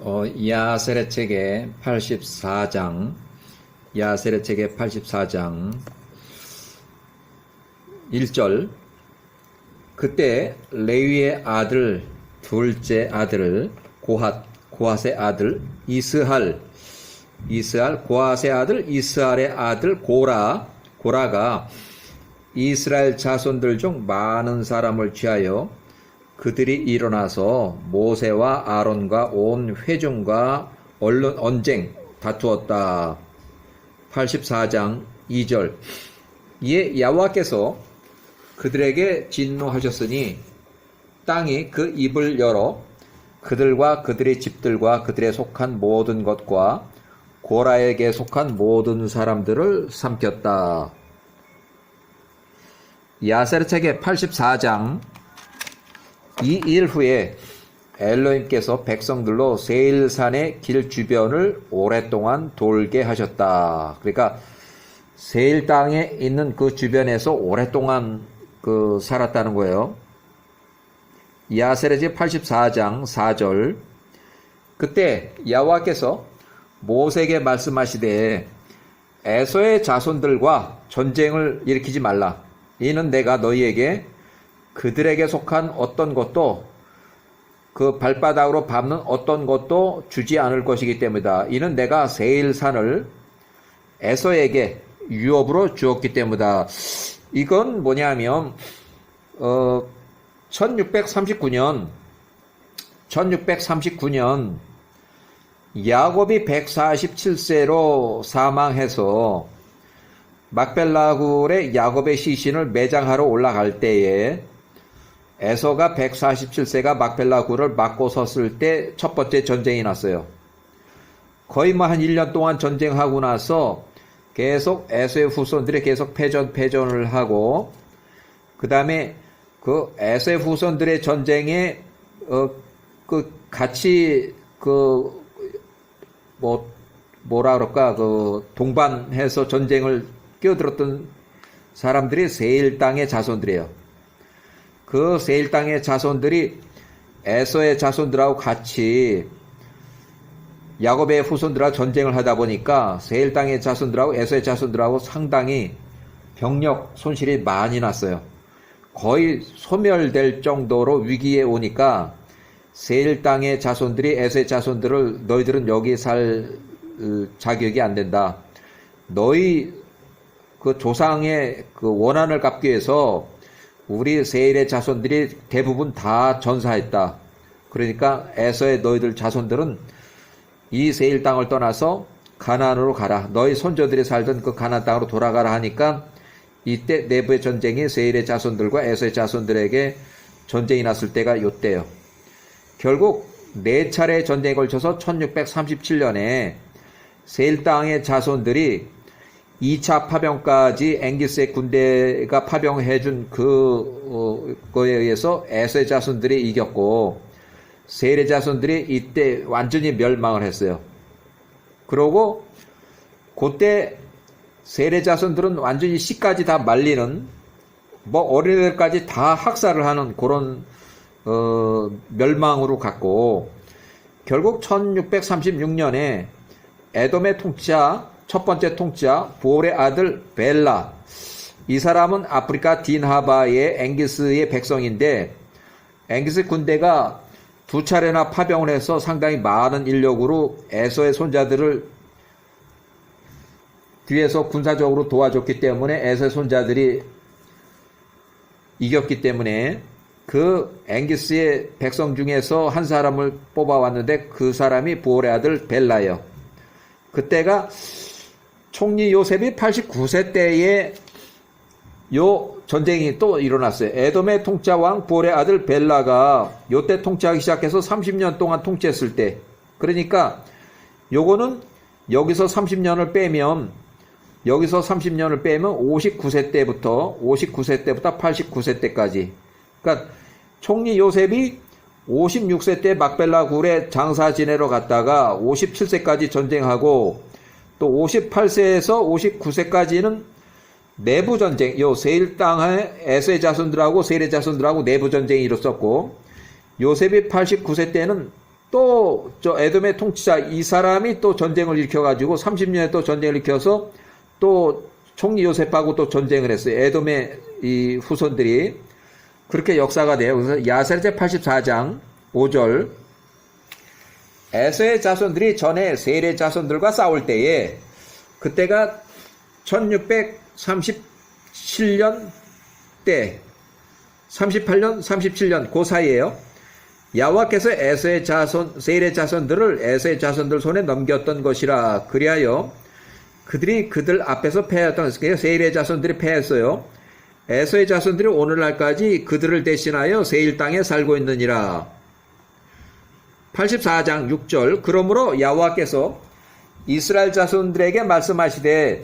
야세렛 책의 84장, 야세렛 책의 84장 1절. 그때 레위의 아들 둘째 아들 고핫의 아들 고핫의 아들 이스할의 아들 고라가 이스라엘 자손들 중 많은 사람을 취하여 그들이 일어나서 모세와 아론과 온 회중과 언쟁 다투었다. 84장 2절. 이에 여호와께서 그들에게 진노하셨으니 땅이 그 입을 열어 그들과 그들의 집들과 그들에 속한 모든 것과 고라에게 속한 모든 사람들을 삼켰다. 야세렛 책의 84장. 이 일 후에 엘로힘께서 백성들로 세일산의 길 주변을 오랫동안 돌게 하셨다. 그러니까 세일 땅에 있는 그 주변에서 오랫동안 살았다는 거예요. 야세렛 84장 4절. 그때 여호와께서 모세에게 말씀하시되 에서의 자손들과 전쟁을 일으키지 말라. 이는 내가 너희에게 그들에게 속한 어떤 것도 그 발바닥으로 밟는 어떤 것도 주지 않을 것이기 때문이다. 이는 내가 세일산을 에서에게 유업으로 주었기 때문이다. 이건 뭐냐면 1639년 야곱이 147세로 사망해서 막벨라굴에 야곱의 시신을 매장하러 올라갈 때에 에서가 147세가 막벨라굴을 막고 섰을 때 첫 번째 전쟁이 났어요. 거의 한 1년 동안 전쟁하고 나서 계속 에서의 후손들이 계속 패전을 하고, 그 다음에 그 에서의 후손들의 전쟁에 같이 동반해서 전쟁을 끼어들었던 사람들이 세일 땅의 자손들이에요. 그 세일 땅의 자손들이 에서의 자손들하고 같이 야곱의 후손들하고 전쟁을 하다 보니까 세일 땅의 자손들하고 에서의 자손들하고 상당히 병력 손실이 많이 났어요. 거의 소멸될 정도로 위기에 오니까 세일 땅의 자손들이 에서의 자손들을 너희들은 여기 살 자격이 안 된다. 너희 그 조상의 그 원한을 갚기 위해서 우리 세일의 자손들이 대부분 다 전사했다. 그러니까 에서의 너희들 자손들은 이 세일 땅을 떠나서 가나안으로 가라. 너희 손자들이 살던 그 가나안 땅으로 돌아가라 하니까 이때 내부의 전쟁이 세일의 자손들과 에서의 자손들에게 전쟁이 났을 때가 요때요. 결국 4차례 전쟁에 걸쳐서 1637년에 세일 땅의 자손들이 2차 파병까지 앵기스의 군대가 파병해준 그거에 의해서 에서의 자손들이 이겼고, 세일의 자손들이 이때 완전히 멸망을 했어요. 그러고 그때 세일의 자손들은 완전히 씨까지 다 말리는, 어린애들까지 다 학살을 하는 그런 멸망으로 갔고, 결국 1636년에 에돔의 통치자 첫 번째 통치자 부올의 아들 벨라, 이 사람은 아프리카 딘하바의 앵기스의 백성인데, 앵기스 군대가 2차례나 파병을 해서 상당히 많은 인력으로 에서의 손자들을 뒤에서 군사적으로 도와줬기 때문에 에서의 손자들이 이겼기 때문에 그 앵기스의 백성 중에서 한 사람을 뽑아왔는데 그 사람이 부올의 아들 벨라예요. 그때가 총리 요셉이 89세 때에 요 전쟁이 또 일어났어요. 에돔의 통치자왕 부올의 아들 벨라가 요때 통치하기 시작해서 30년 동안 통치했을 때, 그러니까 요거는 여기서 30년을 빼면 59세 때부터 89세 때까지, 그러니까 총리 요셉이 56세 때 막벨라 굴에 장사 지내러 갔다가 57세까지 전쟁하고, 또 58세에서 59세까지는 내부 전쟁, 세일 땅의 에서의 자손들하고 세일의 자손들하고 내부 전쟁이 일었었고, 요셉이 89세 때는 또 저 에돔의 통치자 이 사람이 또 전쟁을 일으켜가지고 30년에 또 전쟁을 일으켜서 또 총리 요셉하고 또 전쟁을 했어요. 에돔의 이 후손들이. 그렇게 역사가 돼요. 그래서 야세르제 84장 5절 에서의 자손들이 전에 세일의 자손들과 싸울 때에 그때가 1637년 때 38년 37년 그 사이에요. 야호와께서 에서의 자손 세일의 자손들을 에서의 자손들 손에 넘겼던 것이라. 그리하여 그들이 그들 앞에서 패했던 것이에요. 세일의 자손들이 패했어요. 에서의 자손들이 오늘날까지 그들을 대신하여 세일 땅에 살고 있느니라. 84장 6절 그러므로 야호와께서 이스라엘 자손들에게 말씀하시되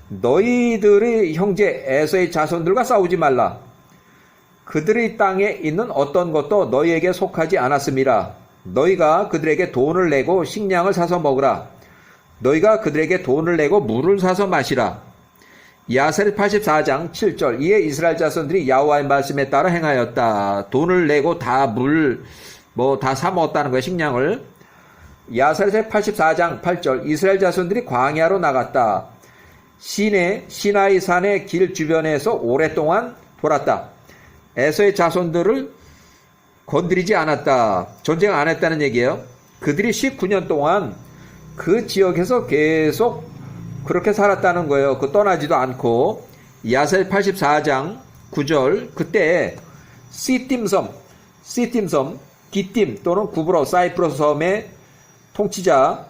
너희들의 형제 에서의 자손들과 싸우지 말라. 그들의 땅에 있는 어떤 것도 너희에게 속하지 않았음이라. 너희가 그들에게 돈을 내고 식량을 사서 먹으라. 너희가 그들에게 돈을 내고 물을 사서 마시라. 야세르 84장 7절 이에 이스라엘 자손들이 야호와의 말씀에 따라 행하였다. 돈을 내고 다 물 다 사 먹었다는 거예요. 식량을. 야세르 84장 8절 이스라엘 자손들이 광야로 나갔다. 시나이 산의 길 주변에서 오랫동안 돌았다. 에서의 자손들을 건드리지 않았다. 전쟁 안 했다는 얘기예요. 그들이 19년 동안 그 지역에서 계속 그렇게 살았다는 거예요. 떠나지도 않고. 야셀 84장 9절 그때 시팀섬, 기팀 또는 구브로 사이프러스 섬의 통치자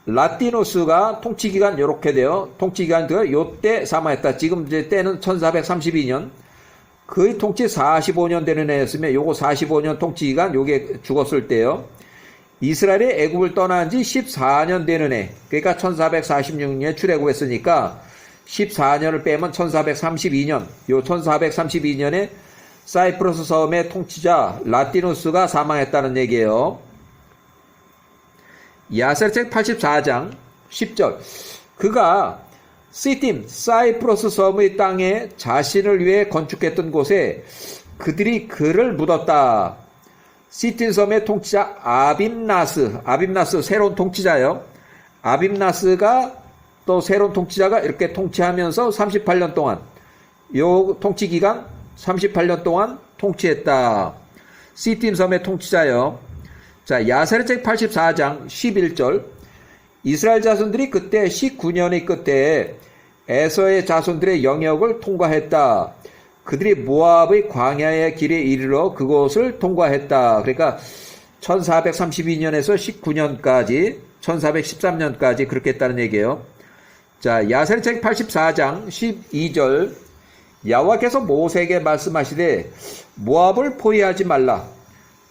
라티노스가 통치기간 요렇게 돼요. 통치기간 요때 사망했다. 지금 이제 때는 1432년. 그의 통치 45년 되는 해였으면 요거 45년 통치기간 요게 죽었을 때요. 이스라엘이 애굽을 떠난 지 14년 되는 해. 그러니까 1446년에 출애굽했으니까 14년을 빼면 1432년. 요 1432년에 사이프러스 섬의 통치자 라티누스가 사망했다는 얘기예요. 야셀책 84장 10절 그가 사이프러스 섬의 땅에 자신을 위해 건축했던 곳에 그들이 그를 묻었다. 시틴 섬의 통치자 아빔나스 새로운 통치자요. 아빔나스가 또 새로운 통치자가 이렇게 통치하면서 38년 동안 요 통치 기간 38년 동안 통치했다. 시틴 섬의 통치자요. 자, 야세르책 84장 11절 이스라엘 자손들이 그때 19년의 끝에 에서의 자손들의 영역을 통과했다. 그들이 모압의 광야의 길에 이르러 그곳을 통과했다. 그러니까 1432년에서 19년까지 1413년까지 그렇게 했다는 얘기예요. 자, 야세르책 84장 12절 야호와께서 모세에게 말씀하시되 모압을 포위하지 말라.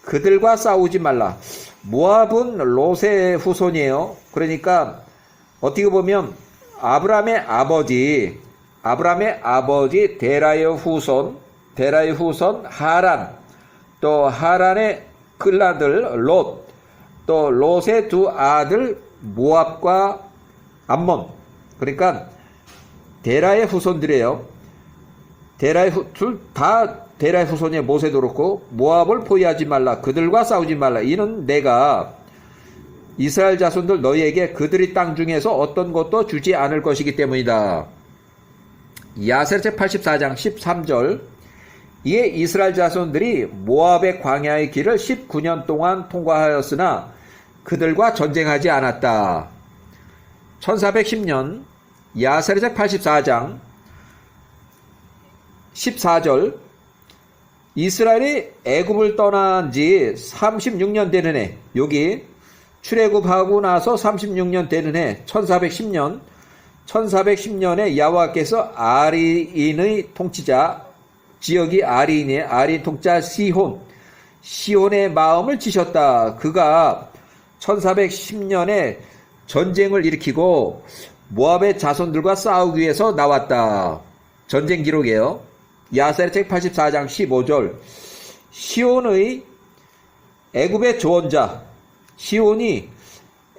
그들과 싸우지 말라. 모압은 롯의 후손이에요. 그러니까 어떻게 보면 아브라함의 아버지 데라의 후손 하란, 또 하란의 클라들 롯, 또 롯의 두 아들 모압과 암몬. 그러니까 데라의 후손들이에요. 데라의 후손이 모세도 그렇고 모압을 포위하지 말라. 그들과 싸우지 말라. 이는 내가 이스라엘 자손들 너희에게 그들의 땅 중에서 어떤 것도 주지 않을 것이기 때문이다. 야세르책 84장 13절 이에 이스라엘 자손들이 모압의 광야의 길을 19년 동안 통과하였으나 그들과 전쟁하지 않았다. 1410년 야세르책 84장 14절 이스라엘이 애굽을 떠난 지 36년 되는 해, 여기 출애굽하고 나서 36년 되는 해 1410년에 야호와께서 아린의 통치자, 지역이 아린이에요. 아린 통치자 시혼의 마음을 지셨다. 그가 1410년에 전쟁을 일으키고 모압의 자손들과 싸우기 위해서 나왔다. 전쟁 기록이에요. 야세르책 84장 15절 시온의 애굽의 조언자, 시온이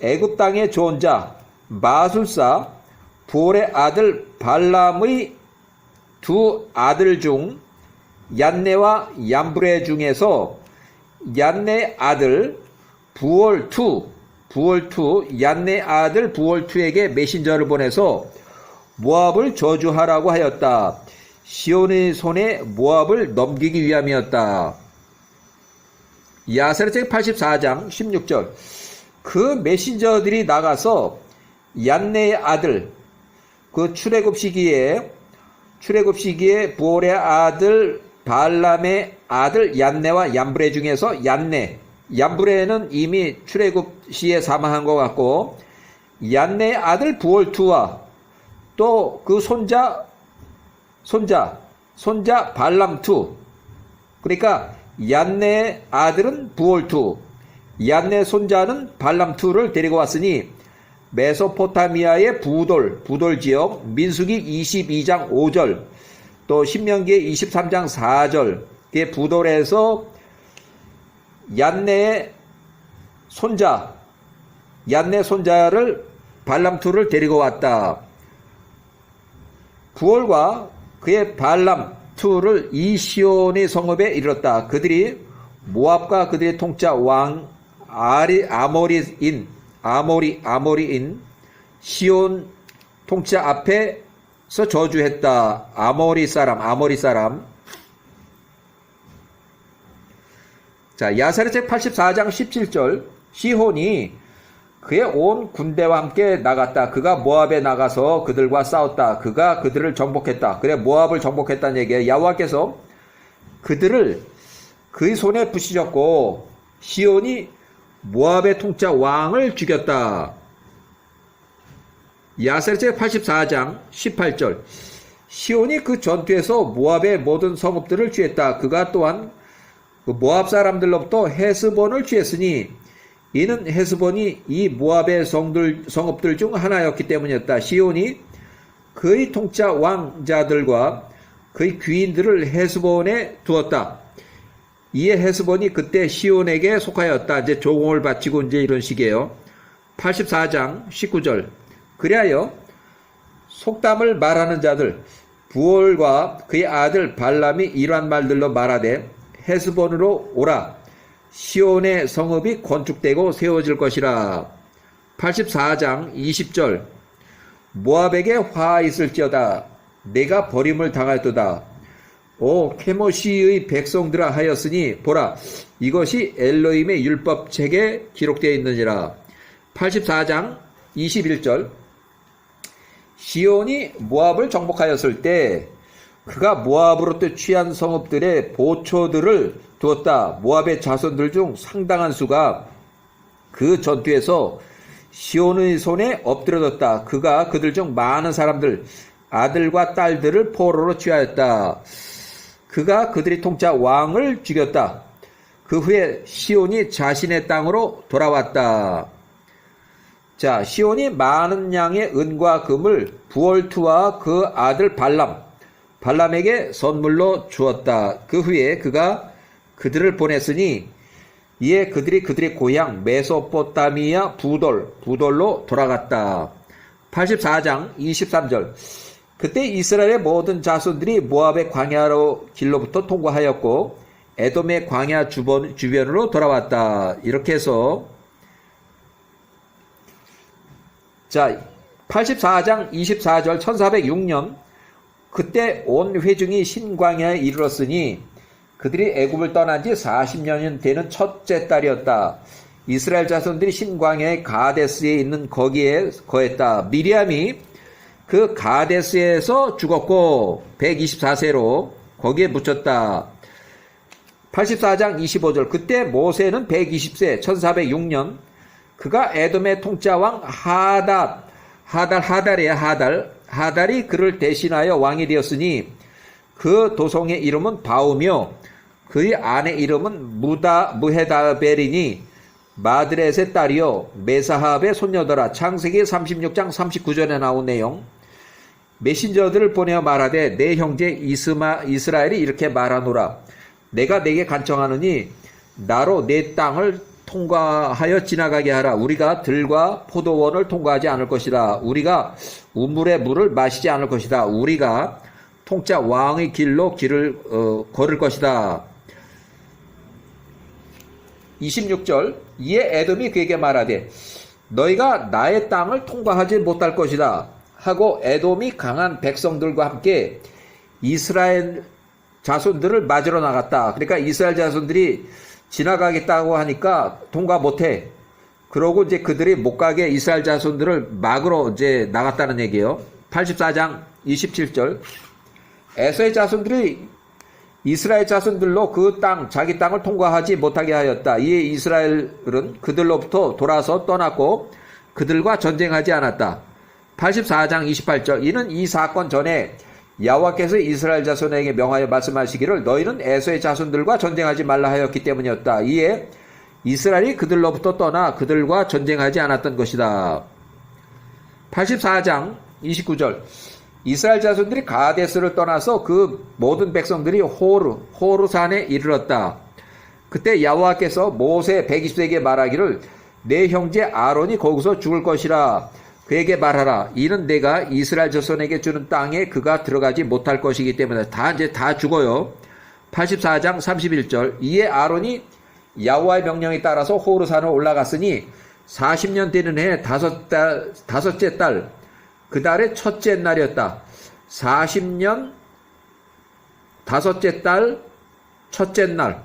애굽 땅의 조언자 마술사 부올의 아들 발람의 두 아들 중 얀네와 얀브레 중에서 얀네의 아들 부월2 얀네 아들 부월2에게 메신저를 보내서 모압을 저주하라고 하였다. 시온의 손에 모압을 넘기기 위함이었다. 야스라책 84장 16절. 그 메신저들이 나가서 얀네의 아들, 그 출애굽 시기에 부올의 아들 발람의 아들 얀네와 얀브레 중에서 얀브레는 이미 출애굽 시에 사망한 것 같고, 얀네의 아들 부올2와 또 그 손자 발람2, 그러니까 얀네의 아들은 부올2, 얀네 손자는 발람2를 데리고 왔으니 메소포타미아의 부돌 지역, 민수기 22장 5절, 또 신명기 23장 4절, 부돌에서 얀네 손자를 발람2를 데리고 왔다. 부올과 그의 발람2를 이 시온의 성읍에 이르렀다. 그들이 모압과 그들의 통짜 왕 아모리인 시온 통짜 앞에서 저주했다. 아모리 사람. 자, 야사랴책 84장 17절. 시혼이 그의 온 군대와 함께 나갔다. 그가 모압에 나가서 그들과 싸웠다. 그가 그들을 정복했다. 그래, 모압을 정복했다는 얘기예요. 여호와께서 그들을 그의 손에 부시셨고 시온이 모압의 통짜 왕을 죽였다. 야스라책 84장 18절. 시온이 그 전투에서 모압의 모든 성읍들을 취했다. 그가 또한 그 모압 사람들로부터 헤스본을 취했으니 이는 헤스본이 이 모압의 성읍들 중 하나였기 때문이었다. 시온이 그의 통짜 왕자들과 그의 귀인들을 헤스본에 두었다. 이에 헤스본이 그때 시온에게 속하였다. 이제 조공을 바치고 이제 이런 식이에요. 84장 19절. 그리하여 속담을 말하는 자들 부올과 그의 아들 발람이 이러한 말들로 말하되 헤스본으로 오라. 시온의 성읍이 건축되고 세워질 것이라. 84장 20절. 모압에게 화 있을지어다. 내가 버림을 당하였도다. 오 케모시의 백성들아 하였으니 보라 이것이 엘로힘의 율법책에 기록되어 있느니라. 84장 21절. 시온이 모압을 정복하였을 때 그가 모압으로부터 취한 성읍들의 보초들을 두었다. 모압의 자손들 중 상당한 수가 그 전투에서 시온의 손에 엎드려졌다. 그가 그들 중 많은 사람들 아들과 딸들을 포로로 취하였다. 그가 그들이 통짜 왕을 죽였다. 그 후에 시온이 자신의 땅으로 돌아왔다. 자, 시온이 많은 양의 은과 금을 부올투와 그 아들 발람에게 선물로 주었다. 그 후에 그가 그들을 보냈으니 이에 그들이 그들의 고향 메소포타미아 부돌로 돌아갔다. 84장 23절. 그때 이스라엘의 모든 자손들이 모압의 광야로 길로부터 통과하였고 에돔의 광야 주변으로 돌아왔다. 이렇게 해서 자 84장 24절 1406년 그때 온 회중이 신광야에 이르렀으니 그들이 애굽을 떠난 지 40년이 되는 첫째 달이었다. 이스라엘 자손들이 신광야의 가데스에 있는 거기에 거했다. 미리암이 그 가데스에서 죽었고 124세로 거기에 묻혔다. 84장 25절. 그때 모세는 120세 1406년 그가 에돔의 통짜왕 하달이 그를 대신하여 왕이 되었으니 그 도성의 이름은 바우며 그의 아내 이름은 무헤다벨이니 마드렛의 딸이요 메사합의 손녀더라. 창세기 36장 39절에 나온 내용. 메신저들을 보내어 말하되 내 형제 이스라엘이 이렇게 말하노라. 내가 내게 간청하느니 나로 내 땅을 통과하여 지나가게 하라. 우리가 들과 포도원을 통과하지 않을 것이다. 우리가 우물의 물을 마시지 않을 것이다. 우리가 통짜 왕의 길로 길을 걸을 것이다. 26절. 이에 에돔이 그에게 말하되 너희가 나의 땅을 통과하지 못할 것이다 하고 에돔이 강한 백성들과 함께 이스라엘 자손들을 맞으러 나갔다. 그러니까 이스라엘 자손들이 지나가겠다고 하니까 통과 못해. 그러고 이제 그들이 못 가게 이스라엘 자손들을 막으러 이제 나갔다는 얘기예요. 84장 27절. 에서의 자손들이 이스라엘 자손들로 그 땅, 자기 땅을 통과하지 못하게 하였다. 이에 이스라엘은 그들로부터 돌아서 떠났고 그들과 전쟁하지 않았다. 84장 28절. 이는 이 사건 전에 여호와께서 이스라엘 자손에게 명하여 말씀하시기를 너희는 에서의 자손들과 전쟁하지 말라 하였기 때문이었다. 이에 이스라엘이 그들로부터 떠나 그들과 전쟁하지 않았던 것이다. 84장 29절. 이스라엘 자손들이 가데스를 떠나서 그 모든 백성들이 호르산에 이르렀다. 그때 여호와께서 모세 120세에게 말하기를 내 형제 아론이 거기서 죽을 것이라 그에게 말하라. 이는 내가 이스라엘 자손에게 주는 땅에 그가 들어가지 못할 것이기 때문에 다 죽어요. 84장 31절. 이에 아론이 여호와의 명령에 따라서 호르산으로 올라갔으니 40년 되는 해 다섯째 달 그 달의 첫째 날이었다. 40년 다섯째 달 첫째 날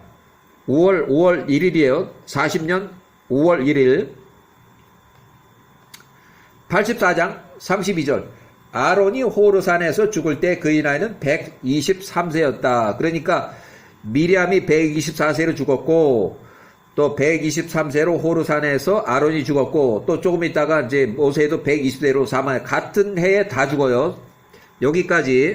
5월 1일이에요. 40년 5월 1일. 84장 32절. 아론이 호르산에서 죽을 때 그의 나이는 123세였다. 그러니까 미리암이 124세로 죽었고 또 123세로 호르산에서 아론이 죽었고 또 조금 있다가 이제 모세도 120세로 사망해. 같은 해에 다 죽어요. 여기까지